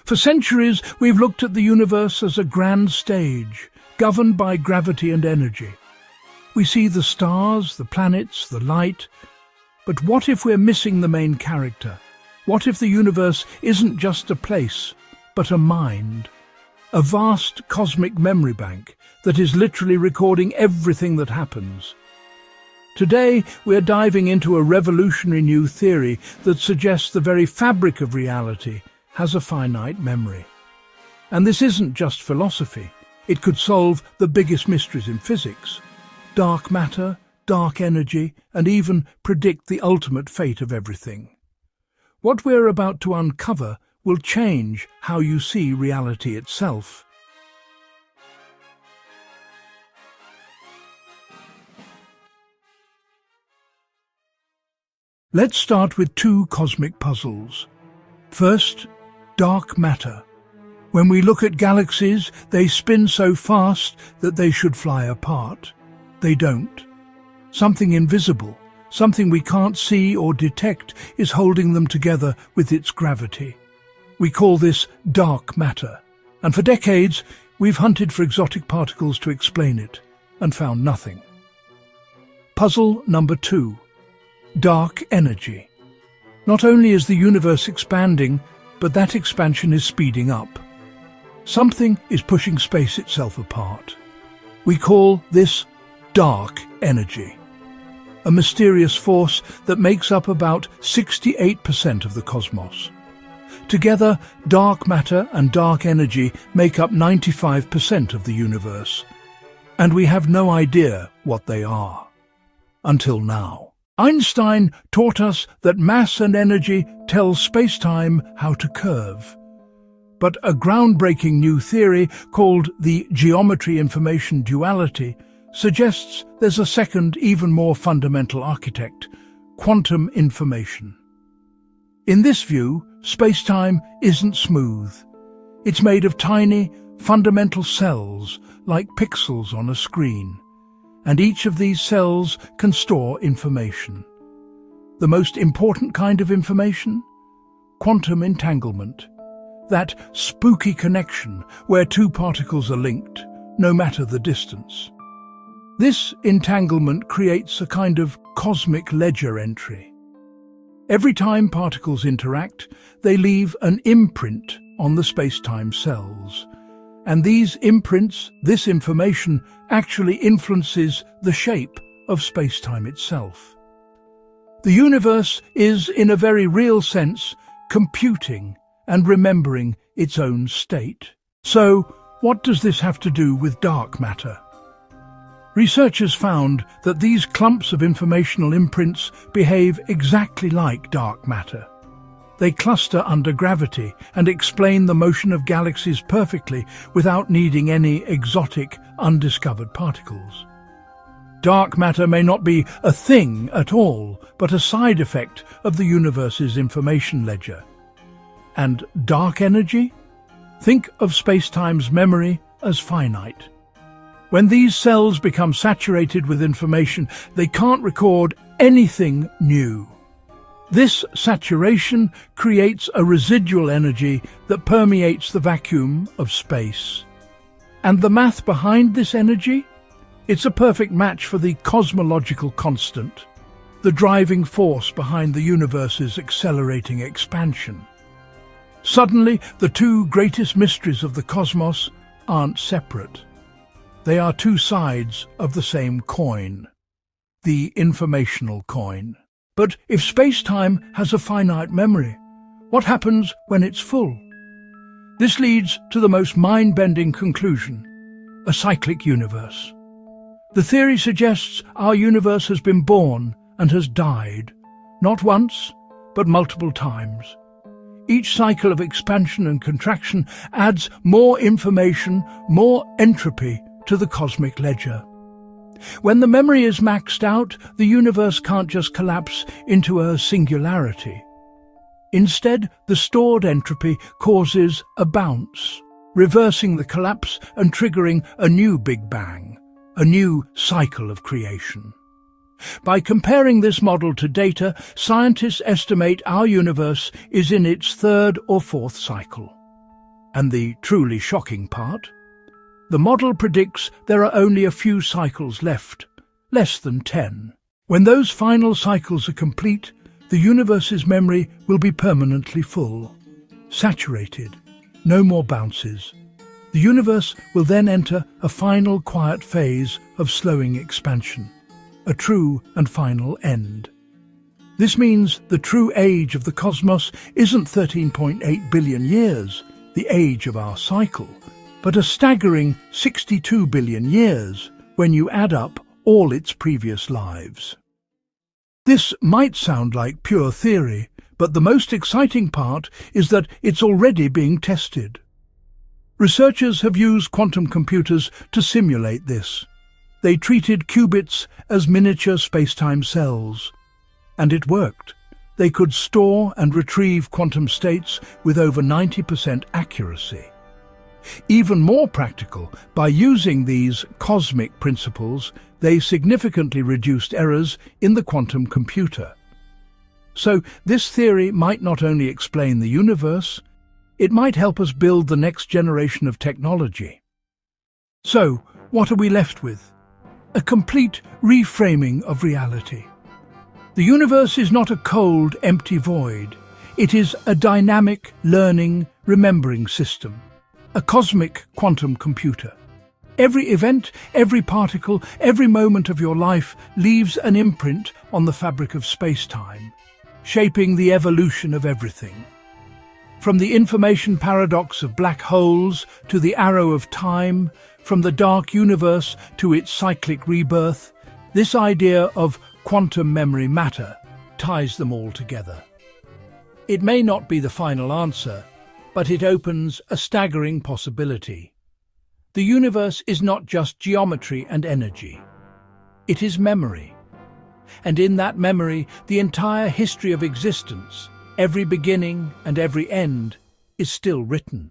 For centuries, we've looked at the universe as a grand stage, governed by gravity and energy. We see the stars, the planets, the light. But what if we're missing the main character? What if the universe isn't just a place, but a mind? A vast cosmic memory bank that is literally recording everything that happens. Today, we're diving into a revolutionary new theory that suggests the very fabric of reality has a finite memory. And this isn't just philosophy. It could solve the biggest mysteries in physics: dark matter, dark energy, and even predict the ultimate fate of everything. What we're about to uncover will change how you see reality itself. Let's start with two cosmic puzzles. First, dark matter. When we look at galaxies, they spin so fast that they should fly apart. They don't. Something invisible, something we can't see or detect, is holding them together with its gravity. We call this dark matter, and for decades we've hunted for exotic particles to explain it, and found nothing. Puzzle number 2. Dark energy. Not only is the universe expanding, but that expansion is speeding up. Something is pushing space itself apart. We call this dark energy, a mysterious force that makes up about 68% of the cosmos. Together, dark matter and dark energy make up 95% of the universe, and we have no idea what they are. Until now. Einstein taught us that mass and energy tell space-time how to curve. But a groundbreaking new theory called the geometry-information duality suggests there's a second, even more fundamental architect: quantum information. In this view, space-time isn't smooth. It's made of tiny, fundamental cells, like pixels on a screen. And each of these cells can store information. The most important kind of information? Quantum entanglement. That spooky connection where two particles are linked, no matter the distance. This entanglement creates a kind of cosmic ledger entry. Every time particles interact, they leave an imprint on the space-time cells. And these imprints, this information, actually influences the shape of space-time itself. The universe is, in a very real sense, computing and remembering its own state. So, what does this have to do with dark matter? Researchers found that these clumps of informational imprints behave exactly like dark matter. They cluster under gravity and explain the motion of galaxies perfectly without needing any exotic, undiscovered particles. Dark matter may not be a thing at all, but a side effect of the universe's information ledger. And dark energy? Think of space-time's memory as finite. When these cells become saturated with information, they can't record anything new. This saturation creates a residual energy that permeates the vacuum of space. And the math behind this energy? It's a perfect match for the cosmological constant, the driving force behind the universe's accelerating expansion. Suddenly, the two greatest mysteries of the cosmos aren't separate. They are two sides of the same coin, the informational coin. But if space-time has a finite memory, what happens when it's full? This leads to the most mind-bending conclusion: a cyclic universe. The theory suggests our universe has been born and has died, not once, but multiple times. Each cycle of expansion and contraction adds more information, more entropy to the cosmic ledger. When the memory is maxed out, the universe can't just collapse into a singularity. Instead, the stored entropy causes a bounce, reversing the collapse and triggering a new Big Bang, a new cycle of creation. By comparing this model to data, scientists estimate our universe is in its third or fourth cycle. And the truly shocking part? The model predicts there are only a few cycles left, less than 10. When those final cycles are complete, the universe's memory will be permanently full, saturated, no more bounces. The universe will then enter a final quiet phase of slowing expansion, a true and final end. This means the true age of the cosmos isn't 13.8 billion years, the age of our cycle, but a staggering 62 billion years when you add up all its previous lives. This might sound like pure theory, but the most exciting part is that it's already being tested. Researchers have used quantum computers to simulate this. They treated qubits as miniature space-time cells. And it worked. They could store and retrieve quantum states with over 90% accuracy. Even more practical, by using these cosmic principles, they significantly reduced errors in the quantum computer. So this theory might not only explain the universe, it might help us build the next generation of technology. So, what are we left with? A complete reframing of reality. The universe is not a cold, empty void. It is a dynamic, learning, remembering system. A cosmic quantum computer. Every event, every particle, every moment of your life leaves an imprint on the fabric of space-time, shaping the evolution of everything. From the information paradox of black holes to the arrow of time, from the dark universe to its cyclic rebirth, this idea of quantum memory matter ties them all together. It may not be the final answer, but it opens a staggering possibility. The universe is not just geometry and energy. It is memory. And in that memory, the entire history of existence, every beginning and every end, is still written.